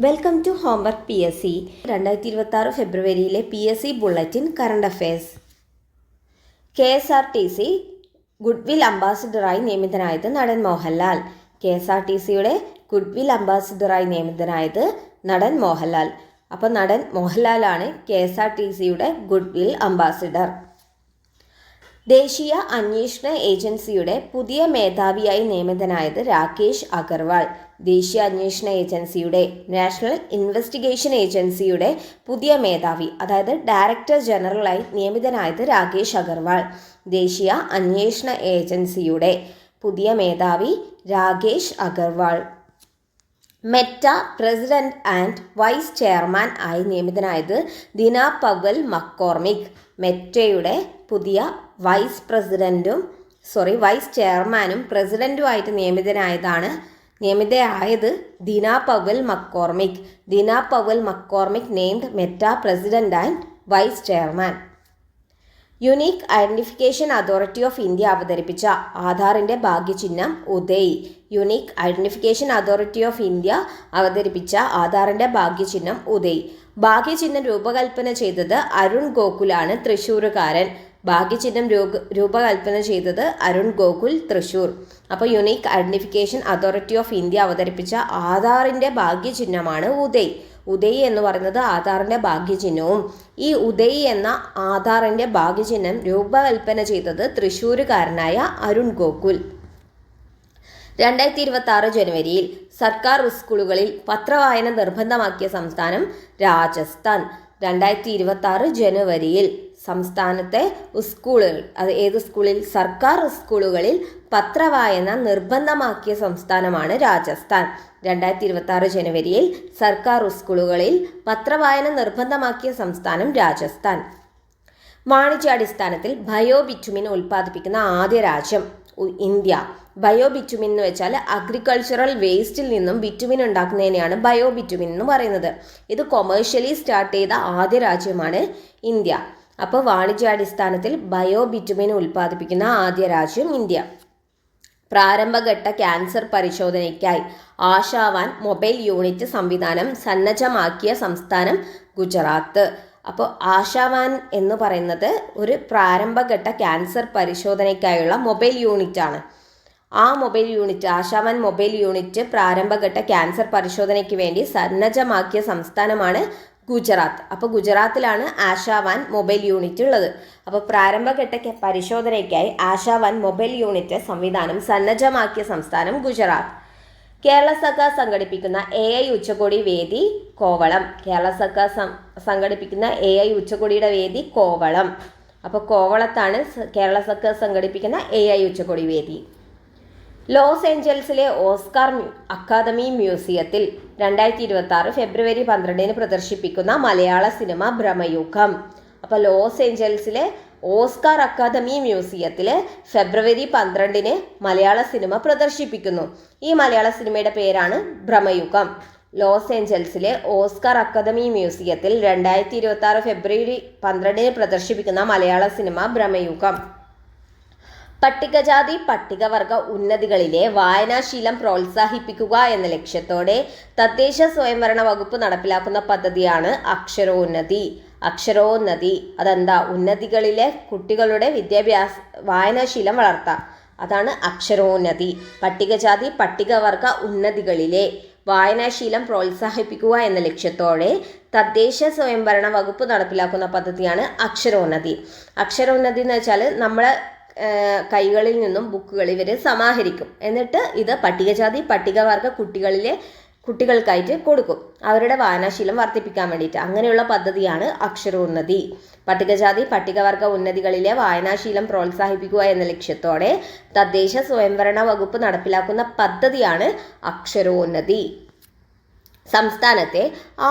Welcome to homework PSC 2026 ഫെബ്രുവരിയിലെ PSC bulletin current affairs. KSRTC goodwill അംബാസിഡറായി നിയമിതനായത് നടൻ മോഹൻലാൽ. KSRTCയുടെ ഗുഡ്വിൽ അംബാസിഡറായി നിയമിതനായത് നടൻ മോഹൻലാൽ. അപ്പോൾ നടൻ മോഹൻലാലാണ് KSRTCയുടെ ഗുഡ്വിൽ അംബാസിഡർ. ദേശീയ അന്വേഷണ ഏജൻസിയുടെ പുതിയ മേധാവിയായി നിയമിതനായത് രാകേഷ് അഗർവാൾ. ദേശീയ അന്വേഷണ ഏജൻസിയുടെ നാഷണൽ ഇൻവെസ്റ്റിഗേഷൻ ഏജൻസിയുടെ പുതിയ മേധാവി, അതായത് ഡയറക്ടർ ജനറലായി നിയമിതനായത് രാകേഷ് അഗർവാൾ. ദേശീയ അന്വേഷണ ഏജൻസിയുടെ പുതിയ മേധാവി Rakesh Agarwal. Meta president and vice chairman ആയി നിയമിതനായത് ദിന പവൽ മക്കോർമിക്. മെറ്റയുടെ പുതിയ വൈസ് ചെയർമാനും പ്രസിഡന്റുമായിട്ട് നിയമിതയായത് ദിന Powell McCormick. Dina Powell McCormick named Meta president and vice chairman. Unique identification authority of India അവതരിപ്പിച്ച ആധാറിൻ്റെ ഭാഗ്യചിഹ്നം Uday. Unique identification authority of India അവതരിപ്പിച്ച ആധാറിൻ്റെ ഭാഗ്യചിഹ്നം ഉദയ്. ഭാഗ്യചിഹ്നം രൂപകൽപ്പന ചെയ്തത് അരുൺ ഗോകുലാണ്, തൃശ്ശൂരുകാരൻ. ഭാഗ്യചിഹ്നം രൂപകൽപ്പന ചെയ്തത് അരുൺ ഗോകുൽ, തൃശ്ശൂർ. അപ്പോൾ unique identification authority of India അവതരിപ്പിച്ച ആധാറിൻ്റെ ഭാഗ്യചിഹ്നമാണ് ഉദയ്. ഉദയ് എന്ന് പറയുന്നത് ആധാറിൻ്റെ ഭാഗ്യചിഹ്നവും ഈ ഉദയ് എന്ന ആധാറിൻ്റെ ഭാഗ്യചിഹ്നം രൂപകൽപ്പന ചെയ്തത് തൃശ്ശൂരുകാരനായ അരുൺ ഗോകുൽ. 2026 ജനുവരിയിൽ സർക്കാർ സ്കൂളുകളിൽ പത്രവായന നിർബന്ധമാക്കിയ സംസ്ഥാനം രാജസ്ഥാൻ. 2026 ജനുവരിയിൽ സംസ്ഥാനത്തെ സ്കൂളുകൾ, അത് ഏത് സ്കൂളിൽ? സർക്കാർ സ്കൂളുകളിൽ പത്രവായന നിർബന്ധമാക്കിയ സംസ്ഥാനമാണ് രാജസ്ഥാൻ. 2026 ജനുവരിയിൽ സർക്കാർ സ്കൂളുകളിൽ പത്രവായന നിർബന്ധമാക്കിയ സംസ്ഥാനം രാജസ്ഥാൻ. വാണിജ്യാടിസ്ഥാനത്തിൽ ബയോ ബിറ്റുമിൻ ഉൽപ്പാദിപ്പിക്കുന്ന ആദ്യ രാജ്യം ഇന്ത്യ. ബയോ ബിറ്റുമിൻ എന്ന് വെച്ചാൽ അഗ്രികൾച്ചറൽ വേസ്റ്റിൽ നിന്നും ബിറ്റുമിൻ ഉണ്ടാക്കുന്നതിനെയാണ് ബയോ ബിറ്റുമിൻ എന്ന് പറയുന്നത്. ഇത് കൊമേഴ്ഷ്യലി സ്റ്റാർട്ട് ചെയ്ത ആദ്യ രാജ്യമാണ് ഇന്ത്യ. അപ്പോൾ വാണിജ്യാടിസ്ഥാനത്തിൽ ബയോ ബിറ്റുമിൻ ഉൽപ്പാദിപ്പിക്കുന്ന ആദ്യ രാജ്യം ഇന്ത്യ. പ്രാരംഭഘട്ട ക്യാൻസർ പരിശോധനയ്ക്കായി ആശാവാൻ മൊബൈൽ യൂണിറ്റ് സംവിധാനം സന്നദ്ധമാക്കിയ സംസ്ഥാനം ഗുജറാത്ത്. അപ്പോൾ ആശാവാൻ എന്ന് പറയുന്നത് ഒരു പ്രാരംഭഘട്ട ക്യാൻസർ പരിശോധനയ്ക്കായുള്ള മൊബൈൽ യൂണിറ്റാണ്. ആ മൊബൈൽ യൂണിറ്റ്, ആശാവാൻ മൊബൈൽ യൂണിറ്റ് പ്രാരംഭഘട്ട ക്യാൻസർ പരിശോധനയ്ക്ക് വേണ്ടി സന്നദ്ധമാക്കിയ സംസ്ഥാനമാണ് ഗുജറാത്ത്. അപ്പോൾ ഗുജറാത്തിലാണ് ആശാവാൻ മൊബൈൽ യൂണിറ്റ് ഉള്ളത്. അപ്പോൾ പ്രാരംഭഘട്ട പരിശോധനയ്ക്കായി ആശാവാൻ മൊബൈൽ യൂണിറ്റ് സംവിധാനം സന്നദ്ധമാക്കിയ സംസ്ഥാനം ഗുജറാത്ത്. കേരള സർക്കാർ സംഘടിപ്പിക്കുന്ന AI ഉച്ചകോടി വേദി കോവളം. കേരള സർക്കാർ സംഘടിപ്പിക്കുന്ന AI ഉച്ചകോടിയുടെ വേദി കോവളം. അപ്പോൾ കോവളത്താണ് കേരള സർക്കാർ സംഘടിപ്പിക്കുന്ന AI ഉച്ചകോടി വേദി. ലോസ് ഏഞ്ചൽസിലെ ഓസ്കാർ അക്കാദമി മ്യൂസിയത്തിൽ 2026 ഫെബ്രുവരി 12 പ്രദർശിപ്പിക്കുന്ന മലയാള സിനിമ ഭ്രമയുഗം. അപ്പോൾ ലോസ് ഏഞ്ചൽസിലെ ഓസ്കാർ അക്കാദമി മ്യൂസിയത്തിൽ ഫെബ്രുവരി 12 മലയാള സിനിമ പ്രദർശിപ്പിക്കുന്നു. ഈ മലയാള സിനിമയുടെ പേരാണ് ഭ്രമയുഗം. ലോസ് ഏഞ്ചൽസിലെ ഓസ്കാർ അക്കാദമി മ്യൂസിയത്തിൽ 2026 ഫെബ്രുവരി 12 പ്രദർശിപ്പിക്കുന്ന മലയാള സിനിമ ഭ്രമയുഗം. പട്ടികജാതി പട്ടികവർഗ ഉന്നതികളിലെ വായനാശീലം പ്രോത്സാഹിപ്പിക്കുക എന്ന ലക്ഷ്യത്തോടെ തദ്ദേശ സ്വയംഭരണ വകുപ്പ് നടപ്പിലാക്കുന്ന പദ്ധതിയാണ് അക്ഷരോന്നതി. അക്ഷരോന്നതി അതെന്താ? ഉന്നതികളിലെ കുട്ടികളുടെ വായനാശീലം വളർത്താം, അതാണ് അക്ഷരോന്നതി. പട്ടികജാതി പട്ടികവർഗ ഉന്നതികളിലെ വായനാശീലം പ്രോത്സാഹിപ്പിക്കുക എന്ന ലക്ഷ്യത്തോടെ തദ്ദേശ സ്വയംഭരണ വകുപ്പ് നടപ്പിലാക്കുന്ന പദ്ധതിയാണ് അക്ഷരോന്നതി. അക്ഷരോന്നതി എന്ന് വെച്ചാൽ നമ്മളെ കൈകളിൽ നിന്നും ബുക്കുകൾ ഇവർ സമാഹരിക്കും, എന്നിട്ട് ഇത് പട്ടികജാതി പട്ടികവർഗ കുട്ടികൾക്കായിട്ട് കൊടുക്കും, അവരുടെ വായനാശീലം വർദ്ധിപ്പിക്കാൻ വേണ്ടിയിട്ട്. അങ്ങനെയുള്ള പദ്ധതിയാണ് അക്ഷരോന്നതി. പട്ടികജാതി പട്ടികവർഗ ഉന്നതികളിലെ വായനാശീലം പ്രോത്സാഹിപ്പിക്കുക എന്ന ലക്ഷ്യത്തോടെ തദ്ദേശ സ്വയംഭരണ വകുപ്പ് നടപ്പിലാക്കുന്ന പദ്ധതിയാണ് അക്ഷരോന്നതി. സംസ്ഥാനത്തെ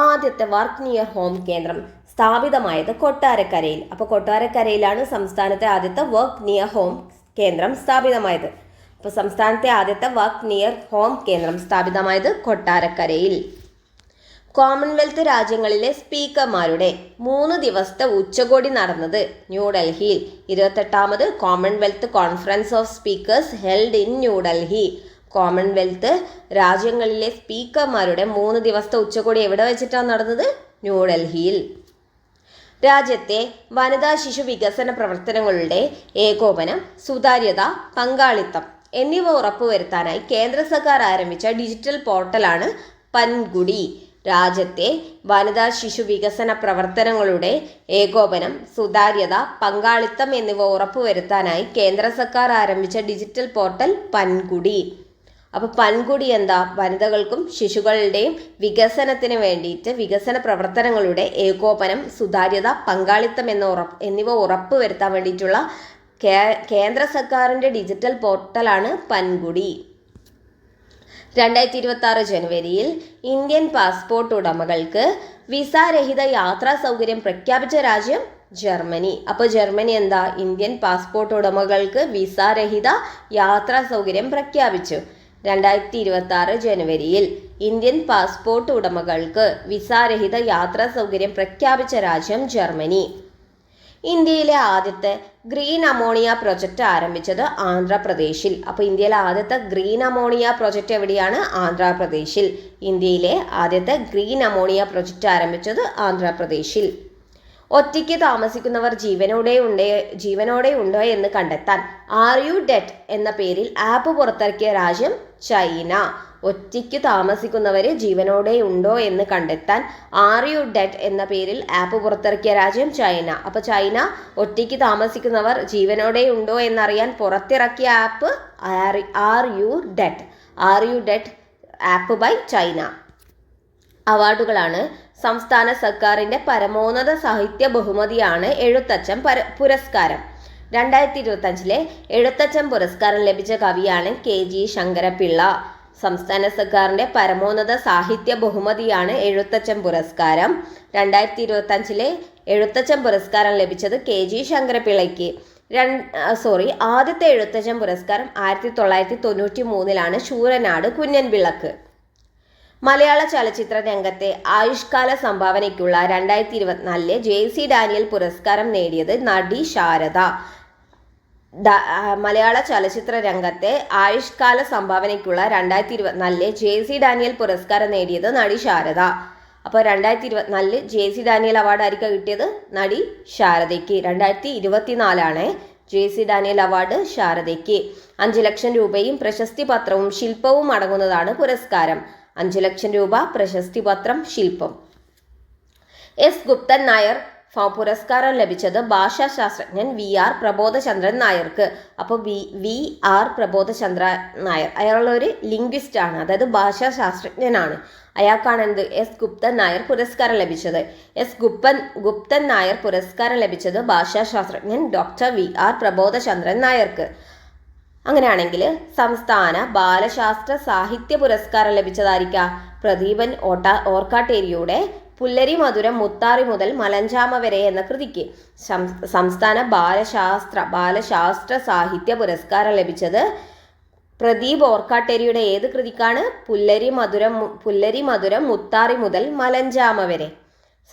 ആദ്യത്തെ വർക്ക് നിയർ ഹോം കേന്ദ്രം സ്ഥാപിതമായത് കൊട്ടാരക്കരയിൽ. അപ്പോൾ കൊട്ടാരക്കരയിലാണ് സംസ്ഥാനത്തെ ആദ്യത്തെ വർക്ക് നിയർ ഹോം കേന്ദ്രം സ്ഥാപിതമായത്. അപ്പോൾ സംസ്ഥാനത്തെ ആദ്യത്തെ വർക്ക് നിയർ ഹോം കേന്ദ്രം സ്ഥാപിതമായത് കൊട്ടാരക്കരയിൽ. കോമൺവെൽത്ത് രാജ്യങ്ങളിലെ സ്പീക്കർമാരുടെ 3 ദിവസത്തെ ഉച്ചകോടി നടന്നത് ന്യൂഡൽഹിയിൽ. 28ാമത് Commonwealth conference of speakers held in New Delhi. Commonwealth രാജ്യങ്ങളിലെ സ്പീക്കർമാരുടെ 3 ദിവസത്തെ ഉച്ചകോടി എവിടെ വെച്ചിട്ടാണ് നടന്നത്? ന്യൂഡൽഹിയിൽ. രാജ്യത്തെ വനിതാ ശിശു വികസന പ്രവർത്തനങ്ങളുടെ ഏകോപനം, സുതാര്യത, പങ്കാളിത്തം എന്നിവ ഉറപ്പുവരുത്താനായി കേന്ദ്ര സർക്കാർ ആരംഭിച്ച ഡിജിറ്റൽ പോർട്ടലാണ് പൻഗുഡി. രാജ്യത്തെ വനിതാ ശിശു വികസന പ്രവർത്തനങ്ങളുടെ ഏകോപനം, സുതാര്യത, പങ്കാളിത്തം എന്നിവ ഉറപ്പുവരുത്താനായി കേന്ദ്ര സർക്കാർ ആരംഭിച്ച ഡിജിറ്റൽ പോർട്ടൽ പൻഗുഡി. അപ്പോൾ പൻഗുഡി എന്താ? വനിതകൾക്കും ശിശുക്കളുടെയും വികസനത്തിന് വേണ്ടിയിട്ട് വികസന പ്രവർത്തനങ്ങളുടെ ഏകോപനം, സുതാര്യത, പങ്കാളിത്തം എന്നിവ ഉറപ്പുവരുത്താൻ വേണ്ടിയിട്ടുള്ള കേന്ദ്ര സർക്കാരിൻ്റെ ഡിജിറ്റൽ പോർട്ടലാണ് പൻഗുഡി. 2026 ജനുവരിയിൽ ഇന്ത്യൻ പാസ്പോർട്ട് ഉടമകൾക്ക് വിസാരഹിത യാത്രാ സൗകര്യം പ്രഖ്യാപിച്ച രാജ്യം ജർമ്മനി. അപ്പോൾ ജർമ്മനി എന്താ? ഇന്ത്യൻ പാസ്പോർട്ട് ഉടമകൾക്ക് വിസാരഹിത യാത്രാ സൗകര്യം പ്രഖ്യാപിച്ചു. 2026 ജനുവരിയിൽ ഇന്ത്യൻ പാസ്പോർട്ട് ഉടമകൾക്ക് വിസാരഹിത യാത്രാ സൗകര്യം പ്രഖ്യാപിച്ച രാജ്യം ജർമ്മനി. ഇന്ത്യയിലെ ആദ്യത്തെ ഗ്രീൻ അമോണിയ പ്രൊജക്റ്റ് ആരംഭിച്ചത് ആന്ധ്രാപ്രദേശിൽ. അപ്പോൾ ഇന്ത്യയിലെ ആദ്യത്തെ ഗ്രീൻ അമോണിയ പ്രൊജക്റ്റ് എവിടെയാണ്? ആന്ധ്രാപ്രദേശിൽ. ഇന്ത്യയിലെ ആദ്യത്തെ ഗ്രീൻ അമോണിയ പ്രൊജക്റ്റ് ആരംഭിച്ചത് ആന്ധ്രാപ്രദേശിൽ. ഒറ്റയ്ക്ക് താമസിക്കുന്നവർ ജീവനോടെ ഉണ്ടോ എന്ന് കണ്ടെത്താൻ ആർ യു ഡെഡ് എന്ന പേരിൽ ആപ്പ് പുറത്തിറക്കിയ രാജ്യം ചൈന. ഒറ്റയ്ക്ക് താമസിക്കുന്നവർ ജീവനോടെ ഉണ്ടോ എന്ന് കണ്ടെത്താൻ ആർ യു ഡെഡ് എന്ന പേരിൽ ആപ്പ് പുറത്തിറക്കിയ രാജ്യം ചൈന. അപ്പോൾ ചൈന ഒറ്റയ്ക്ക് താമസിക്കുന്നവർ ജീവനോടെ ഉണ്ടോ എന്നറിയാൻ പുറത്തിറക്കിയ app are you dead app by China. അവാർഡുകളാണ്. സംസ്ഥാന സർക്കാരിൻ്റെ പരമോന്നത സാഹിത്യ ബഹുമതിയാണ് എഴുത്തച്ഛൻ പുരസ്കാരം. 2025 എഴുത്തച്ഛൻ പുരസ്കാരം ലഭിച്ച കവിയാണ് KG ശങ്കരപ്പിള്ള. സംസ്ഥാന സർക്കാരിൻ്റെ പരമോന്നത സാഹിത്യ ബഹുമതിയാണ് എഴുത്തച്ഛൻ പുരസ്കാരം. 2025 എഴുത്തച്ഛൻ പുരസ്കാരം ലഭിച്ചത് KG ശങ്കരപ്പിള്ളയ്ക്ക്. ആദ്യത്തെ എഴുത്തച്ഛൻ പുരസ്കാരം 1993 ശൂരനാട് കുഞ്ഞൻപിള്ളക്ക്. മലയാള ചലച്ചിത്ര രംഗത്തെ ആയുഷ്കാല സംഭാവനയ്ക്കുള്ള 2024 JC ഡാനിയൽ പുരസ്കാരം നേടിയത് നടി ശാരദ. മലയാള ചലച്ചിത്ര രംഗത്തെ ആയുഷ്കാല സംഭാവനയ്ക്കുള്ള 2024 JC ഡാനിയൽ പുരസ്കാരം നേടിയത് നടി ശാരദ. അപ്പോൾ 2024 JC ഡാനിയൽ അവാർഡ് ആയിരിക്കും കിട്ടിയത്? നടി ശാരദയ്ക്ക്. 2024 JC ഡാനിയൽ അവാർഡ് ശാരദയ്ക്ക്. 5 ലക്ഷം രൂപയും പ്രശസ്തി പത്രവും ശില്പവും അടങ്ങുന്നതാണ് പുരസ്കാരം. 5 ലക്ഷം രൂപ, പ്രശസ്തി പത്രം, ശില്പം. S ഗുപ്തൻ നായർ പുരസ്കാരം ലഭിച്ചത് ഭാഷാശാസ്ത്രജ്ഞൻ VR പ്രബോധചന്ദ്രൻ നായർക്ക്. അപ്പോൾ VR പ്രബോധചന്ദ്രൻ നായർ അയാളൊരു ലിംഗ്വിസ്റ്റ് ആണ്, അതായത് ഭാഷാശാസ്ത്രജ്ഞനാണ്. അയാൾക്കാണ് S ഗുപ്തൻ നായർ പുരസ്കാരം ലഭിച്ചത്. ഗുപ്തൻ നായർ പുരസ്കാരം ലഭിച്ചത് ഭാഷാശാസ്ത്രജ്ഞൻ ഡോക്ടർ VR പ്രബോധചന്ദ്രൻ നായർക്ക്. അങ്ങനെയാണെങ്കിൽ സംസ്ഥാന ബാലശാസ്ത്ര സാഹിത്യ പുരസ്കാരം ലഭിച്ചതായിരിക്കാം പ്രദീപൻ ഓർക്കാട്ടേരിയുടെ പുല്ലരി മധുരം മുത്താറി മുതൽ മലഞ്ചാമ വരെ എന്ന കൃതിക്ക്. സംസ്ഥാന ബാലശാസ്ത്ര സാഹിത്യ പുരസ്കാരം ലഭിച്ചത് പ്രദീപ് ഓർക്കാട്ടേരിയുടെ ഏത് കൃതിക്കാണ്? പുല്ലരി മധുരം മുത്താറി മുതൽ മലഞ്ചാമ വരെ.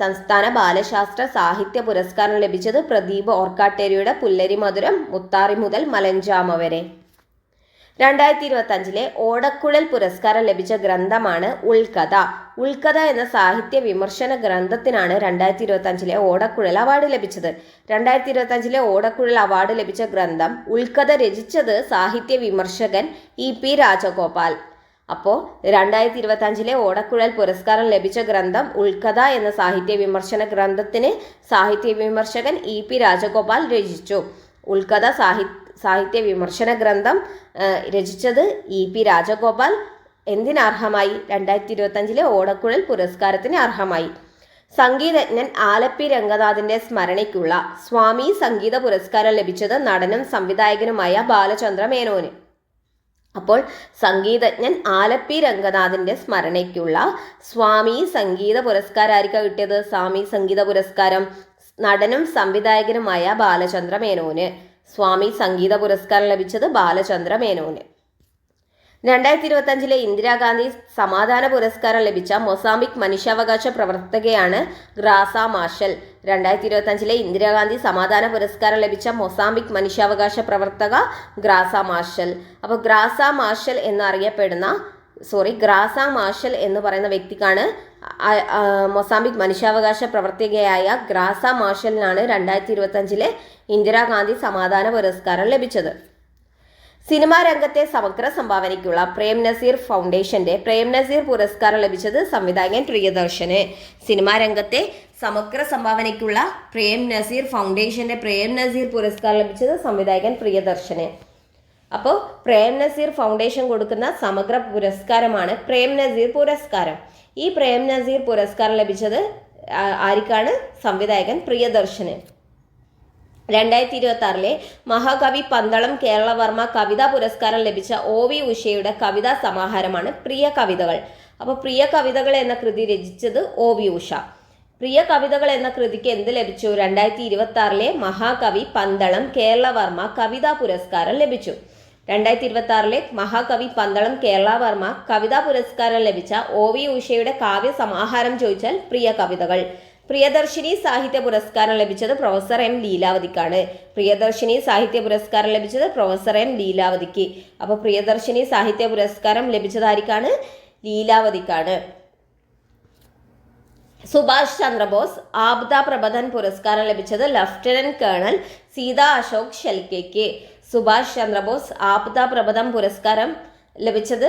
സംസ്ഥാന ബാലശാസ്ത്ര സാഹിത്യ പുരസ്കാരം ലഭിച്ചത് പ്രദീപ് ഓർക്കാട്ടേരിയുടെ പുല്ലരി മധുരം മുത്താറി മുതൽ മലഞ്ചാമ വരെ. 2025 ഓടക്കുഴൽ പുരസ്കാരം ലഭിച്ച ഗ്രന്ഥമാണ് ഉൾക്കഥ. ഉൾക്കഥ എന്ന സാഹിത്യ വിമർശന ഗ്രന്ഥത്തിനാണ് 2025 ഓടക്കുഴൽ അവാർഡ് ലഭിച്ചത്. 2025 ഓടക്കുഴൽ അവാർഡ് ലഭിച്ച ഗ്രന്ഥം ഉൾക്കഥ രചിച്ചത് സാഹിത്യ വിമർശകൻ EP രാജഗോപാൽ. അപ്പോൾ 2025 ഓടക്കുഴൽ പുരസ്കാരം ലഭിച്ച ഗ്രന്ഥം ഉൾക്കഥ എന്ന സാഹിത്യ വിമർശന ഗ്രന്ഥത്തിന് സാഹിത്യ വിമർശകൻ EP രാജഗോപാൽ രചിച്ചു. ഉൾക്കഥ സാഹിത്യ വിമർശന ഗ്രന്ഥം രചിച്ചത് EP രാജഗോപാൽ എന്തിനർഹമായി? 2025 ഓടക്കുഴൽ പുരസ്കാരത്തിന് അർഹമായി. സംഗീതജ്ഞൻ ആലപ്പി രംഗനാഥിന്റെ സ്മരണയ്ക്കുള്ള സ്വാമി സംഗീത പുരസ്കാരം ലഭിച്ചത് നടനും സംവിധായകനുമായ ബാലചന്ദ്ര മേനോന്. അപ്പോൾ സംഗീതജ്ഞൻ ആലപ്പി രംഗനാഥിന്റെ സ്മരണയ്ക്കുള്ള സ്വാമി സംഗീത പുരസ്കാരം ആയിരിക്കും കിട്ടിയത്? സ്വാമി സംഗീത പുരസ്കാരം നടനും സംവിധായകനുമായ ബാലചന്ദ്ര മേനോന്. സ്വാമി സംഗീത പുരസ്കാരം ലഭിച്ചത് ബാലചന്ദ്ര മേനോന്. 2025 ഇന്ദിരാഗാന്ധി സമാധാന പുരസ്കാരം ലഭിച്ച മൊസാംബിക് മനുഷ്യാവകാശ പ്രവർത്തകയാണ് ഗ്രാസ മാർഷൽ. 2025 ഇന്ദിരാഗാന്ധി സമാധാന പുരസ്കാരം ലഭിച്ച മൊസാംബിക് മനുഷ്യാവകാശ പ്രവർത്തക ഗ്രാസ മാർഷൽ. അപ്പോൾ ഗ്രാസ മാർഷൽ എന്ന് പറയുന്ന വ്യക്തിക്കാണ് മൊസാംബിക് മനുഷ്യാവകാശ പ്രവർത്തകയായ ഗ്രാസ മാർഷലിനാണ് 2025 ഇന്ദിരാഗാന്ധി സമാധാന പുരസ്കാരം ലഭിച്ചത്. സിനിമാ രംഗത്തെ സമഗ്ര സംഭാവനയ്ക്കുള്ള പ്രേം നസീർ ഫൗണ്ടേഷന്റെ പ്രേം നസീർ പുരസ്കാരം ലഭിച്ചത് സംവിധായകൻ പ്രിയദർശന്. സിനിമാ രംഗത്തെ സമഗ്ര സംഭാവനയ്ക്കുള്ള പ്രേം നസീർ ഫൗണ്ടേഷന്റെ പ്രേം നസീർ പുരസ്കാരം ലഭിച്ചത് സംവിധായകൻ പ്രിയദർശന്. അപ്പോൾ പ്രേം നസീർ ഫൗണ്ടേഷൻ കൊടുക്കുന്ന സമഗ്ര പുരസ്കാരമാണ് പ്രേം നസീർ പുരസ്കാരം. ഈ പ്രേം നസീർ പുരസ്കാരം ലഭിച്ചത് ആർക്കാണ്? സംവിധായകൻ പ്രിയദർശന്. 2026 മഹാകവി പന്തളം കേരളവർമ്മ കവിതാ പുരസ്കാരം ലഭിച്ച OV ഉഷയുടെ കവിതാ സമാഹാരമാണ് പ്രിയ കവിതകൾ. അപ്പോൾ പ്രിയ കവിതകൾ എന്ന കൃതി രചിച്ചത് OV ഉഷ. പ്രിയ കവിതകൾ എന്ന കൃതിക്ക് എന്ത് ലഭിച്ചു? 2026 മഹാകവി പന്തളം കേരളവർമ്മ കവിതാ പുരസ്കാരം ലഭിച്ചു. 2026 മഹാകവി പന്തളം കേരളവർമ്മ കവിതാ പുരസ്കാരം ലഭിച്ച OV ഉഷയുടെ കാവ്യ സമാഹാരം ചോദിച്ചാൽ പ്രിയ കവിതകൾ. പ്രിയദർശിനി സാഹിത്യ പുരസ്കാരം ലഭിച്ചത് പ്രൊഫസർ M ലീലാവതിക്കാണ്. പ്രിയദർശിനി സാഹിത്യ പുരസ്കാരം ലഭിച്ചത് പ്രൊഫസർ M ലീലാവതിക്ക്. അപ്പോൾ പ്രിയദർശിനി സാഹിത്യ പുരസ്കാരം ലഭിച്ചത് ആർക്കാണ്? ലീലാവതിക്കാണ്. സുഭാഷ് ചന്ദ്രബോസ് ആബ്ദ പ്രബന്ധൻ പുരസ്കാരം ലഭിച്ചത് ലഫ്റ്റനന്റ് കേണൽ സീതാ അശോക് ഷെൽക്കെക്ക്. സുഭാഷ് ചന്ദ്രബോസ് ആബ്ദ പ്രബന്ധൻ പുരസ്കാരം ലഭിച്ചത്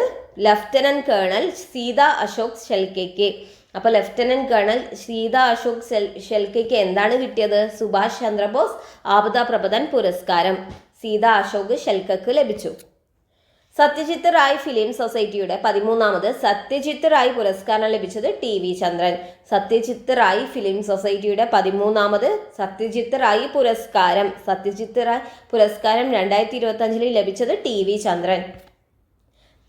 ലഫ്റ്റനന്റ് കേണൽ സീതാ അശോക് ഷെൽക്കെക്ക്. അപ്പോൾ ലഫ്റ്റനന്റ് കേണൽ സീതാ അശോക് ഷെൽക്കെക്ക് എന്താണ് കിട്ടിയത്? സുഭാഷ് ചന്ദ്രബോസ് ആബ്ദ പ്രബന്ധൻ പുരസ്കാരം സീതാ അശോക് ഷെൽക്കെക്ക് ലഭിച്ചു. സത്യജിത്ത് റായ് ഫിലിം സൊസൈറ്റിയുടെ 13ാമത് സത്യജിത്ത് റായ് പുരസ്കാരം ലഭിച്ചത് TV ചന്ദ്രൻ. സത്യജിത്ത് റായ് ഫിലിം സൊസൈറ്റിയുടെ 13ാമത് സത്യജിത്ത് റായ് പുരസ്കാരം 2025 ലഭിച്ചത് TV ചന്ദ്രൻ.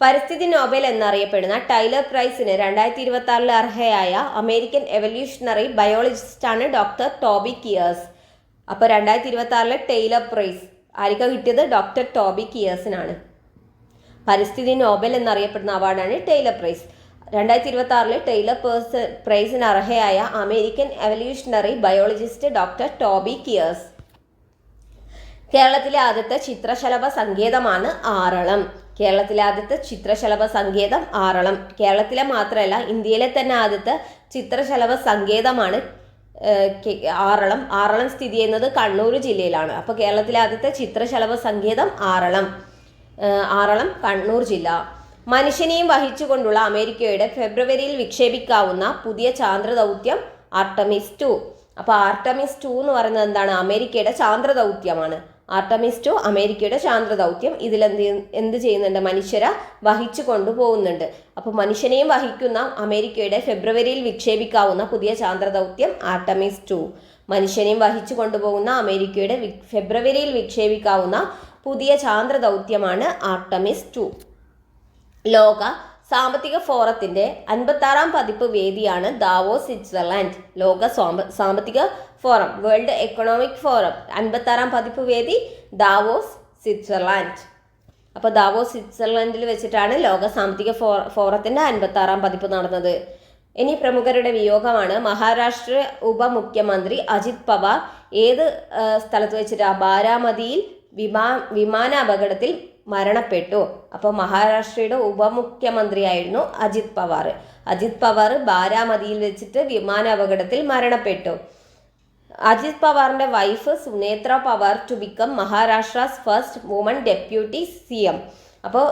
പരിസ്ഥിതി നോബൽ എന്നറിയപ്പെടുന്ന ടൈലർ പ്രൈസിന് 2026 അർഹയായ അമേരിക്കൻ എവല്യൂഷണറി ബയോളജിസ്റ്റാണ് ഡോക്ടർ ടോബി കിയേഴ്സ്. അപ്പോൾ 2026 ടൈലർ പ്രൈസ് ആർക്കാ കിട്ടിയത്? ഡോക്ടർ ടോബി കിയേഴ്സിനാണ്. പരിസ്ഥിതി നോബൽ എന്നറിയപ്പെടുന്ന അവാർഡാണ് ടൈലർ പ്രൈസ്. 2026 ടൈലർ പ്രൈസിന് അർഹയായ American evolutionary biologist doctor Toby Kiers. കേരളത്തിലെ ആദ്യത്തെ ചിത്രശലഭ സങ്കേതമാണ് ആറളം. കേരളത്തിലെ ആദ്യത്തെ ചിത്രശലഭ സങ്കേതം ആറളം. കേരളത്തിലെ മാത്രമല്ല ഇന്ത്യയിലെ തന്നെ ആദ്യത്തെ ചിത്രശലഭ സങ്കേതമാണ് ആറളം. ആറളം സ്ഥിതി ചെയ്യുന്നത് കണ്ണൂർ ജില്ലയിലാണ്. അപ്പോൾ കേരളത്തിലെ ആദ്യത്തെ ചിത്രശലഭ സങ്കേതം ആറളം കണ്ണൂർ ജില്ല. മനുഷ്യനെയും വഹിച്ചുകൊണ്ടുള്ള അമേരിക്കയുടെ ഫെബ്രുവരിയിൽ വിക്ഷേപിക്കാവുന്ന പുതിയ ചാന്ദ്രദൗത്യം ആർട്ടമിസ് 2. അപ്പോൾ ആർട്ടമിസ് 2 എന്ന് പറയുന്നത് എന്താണ്? അമേരിക്കയുടെ ചാന്ദ്രദൗത്യമാണ്. ആർട്ടമിസ് 2 അമേരിക്കയുടെ ചാന്ദ്രദൗത്യം. എന്ത് ചെയ്യുന്നുണ്ട്? മനുഷ്യരെ വഹിച്ചു കൊണ്ടുപോകുന്നുണ്ട്. അപ്പോൾ മനുഷ്യനെയും വഹിക്കുന്ന അമേരിക്കയുടെ ഫെബ്രുവരിയിൽ വിക്ഷേപിക്കാവുന്ന പുതിയ ചാന്ദ്രദൗത്യം ആർട്ടമിസ് 2. മനുഷ്യനെയും വഹിച്ചു കൊണ്ടുപോകുന്ന അമേരിക്കയുടെ ഫെബ്രുവരിയിൽ വിക്ഷേപിക്കാവുന്ന പുതിയ ചാന്ദ്രദൗത്യമാണ് ആർട്ടമിസ് 2. ലോക സാമ്പത്തിക ഫോറത്തിന്റെ 56ാം പതിപ്പ് വേദിയാണ് ദാവോസ്, സ്വിറ്റ്സർലാൻഡ്. ലോക സാമ്പത്തിക ഫോറം, വേൾഡ് എക്കണോമിക് ഫോറം 56ാം പതിപ്പ് വേദി ദാവോസ്, സ്വിറ്റ്സർലാൻഡ്. അപ്പോൾ ദാവോസ് സ്വിറ്റ്സർലാൻഡിൽ വെച്ചിട്ടാണ് ലോക സാമ്പത്തിക ഫോറത്തിന്റെ 56ാം പതിപ്പ് നടന്നത്. ഇനി പ്രമുഖരുടെ വിയോഗമാണ്. മഹാരാഷ്ട്ര ഉപമുഖ്യമന്ത്രി അജിത് പവാർ ഏത് സ്ഥലത്ത് വെച്ചിട്ട്? ബാരാമതിയിൽ വിമാനാപകടത്തിൽ മരണപ്പെട്ടു. അപ്പോൾ മഹാരാഷ്ട്രയുടെ ഉപമുഖ്യമന്ത്രിയായിരുന്നു അജിത് പവാർ. അജിത് പവാർ ബാരാമതിയിൽ വെച്ചിട്ട് വിമാനാപകടത്തിൽ മരണപ്പെട്ടു. അജിത് പവാറിന്റെ wife Sunetra Pawar to become Maharashtra's first woman deputy CM. അപ്പോൾ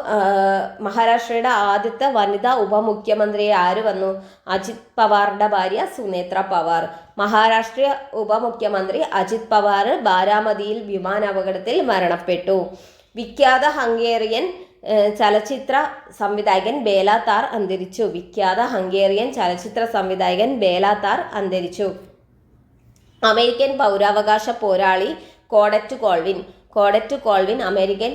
മഹാരാഷ്ട്രയുടെ ആദ്യത്തെ വനിതാ ഉപമുഖ്യമന്ത്രിയെ ആര് വന്നു? അജിത് പവാറിന്റെ ഭാര്യ സുനേത്ര പവാർ. മഹാരാഷ്ട്ര ഉപമുഖ്യമന്ത്രി അജിത് പവാർ ബാരാമതിയിൽ വിമാനാപകടത്തിൽ മരണപ്പെട്ടു. വിഖ്യാത ഹംഗേറിയൻ ചലച്ചിത്ര സംവിധായകൻ ബേല താർ അന്തരിച്ചു. വിഖ്യാത ഹംഗേറിയൻ ചലച്ചിത്ര സംവിധായകൻ ബേല താർ അന്തരിച്ചു. അമേരിക്കൻ പൗരാവകാശ പോരാളി കോഡറ്റ് കോൾവിൻ അമേരിക്കൻ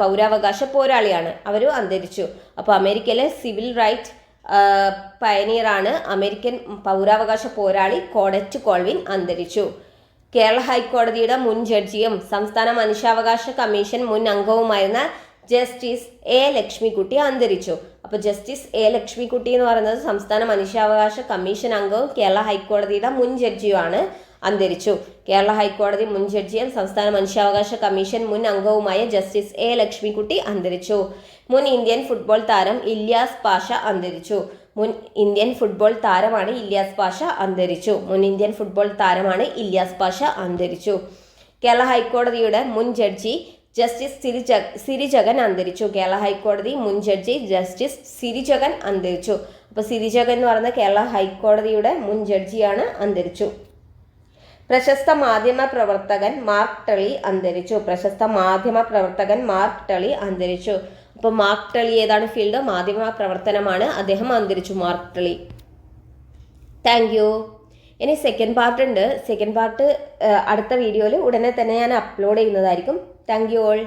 പൗരാവകാശ പോരാളിയാണ്. അവരും അന്തരിച്ചു. അപ്പോൾ അമേരിക്കയിലെ സിവിൽ റൈറ്റ് പയനീറാണ് അമേരിക്കൻ പൗരാവകാശ പോരാളി കോഡറ്റ് കോൾവിൻ അന്തരിച്ചു. കേരള ഹൈക്കോടതിയുടെ മുൻ ജഡ്ജിയും സംസ്ഥാന മനുഷ്യാവകാശ കമ്മീഷൻ മുൻ അംഗവുമായിരുന്ന ജസ്റ്റിസ് എ ലക്ഷ്മിക്കുട്ടി അന്തരിച്ചു. അപ്പോൾ ജസ്റ്റിസ് എ ലക്ഷ്മിക്കുട്ടി എന്ന് പറയുന്നത് സംസ്ഥാന മനുഷ്യാവകാശ കമ്മീഷൻ അംഗവും കേരള ഹൈക്കോടതിയുടെ മുൻ ജഡ്ജിയുമാണ്. അന്തരിച്ചു. കേരള ഹൈക്കോടതി മുൻ ജഡ്ജിയും സംസ്ഥാന മനുഷ്യാവകാശ കമ്മീഷൻ മുൻ അംഗവുമായ ജസ്റ്റിസ് എ ലക്ഷ്മിക്കുട്ടി അന്തരിച്ചു. മുൻ ഇന്ത്യൻ ഫുട്ബോൾ താരം ഇല്യാസ് പാഷ അന്തരിച്ചു. മുൻ ഇന്ത്യൻ ഫുട്ബോൾ താരമാണ് ഇല്യാസ് പാഷ അന്തരിച്ചു. മുൻ ഇന്ത്യൻ ഫുട്ബോൾ താരമാണ് ഇല്യാസ് പാഷ അന്തരിച്ചു. കേരള ഹൈക്കോടതിയുടെ മുൻ ജഡ്ജി ജസ്റ്റിസ് സിരിജഗൻ അന്തരിച്ചു. കേരള ഹൈക്കോടതി മുൻ ജഡ്ജി ജസ്റ്റിസ് സിരിജഗൻ അന്തരിച്ചു. അപ്പോൾ സിരിജഗൻ എന്ന് പറയുന്ന കേരള ഹൈക്കോടതിയുടെ മുൻ ജഡ്ജിയാണ്. അന്തരിച്ചു. പ്രശസ്ത മാധ്യമ പ്രവർത്തകൻ മാർക്ക് ടളി അന്തരിച്ചു. പ്രശസ്ത മാധ്യമ പ്രവർത്തകൻ മാർക്ക് ടളി അന്തരിച്ചു. അപ്പോൾ മാർക്ക് ടളി ഏതാണ് ഫീൽഡ്? മാധ്യമ പ്രവർത്തനമാണ്. അദ്ദേഹം അന്തരിച്ചു. Mark Tully. Thank you. ഇനി സെക്കൻഡ് പാർട്ട് ഉണ്ട്. സെക്കൻഡ് പാർട്ട് അടുത്ത വീഡിയോയിൽ ഉടനെ തന്നെ ഞാൻ അപ്ലോഡ് ചെയ്യുന്നതായിരിക്കും. Thank you all.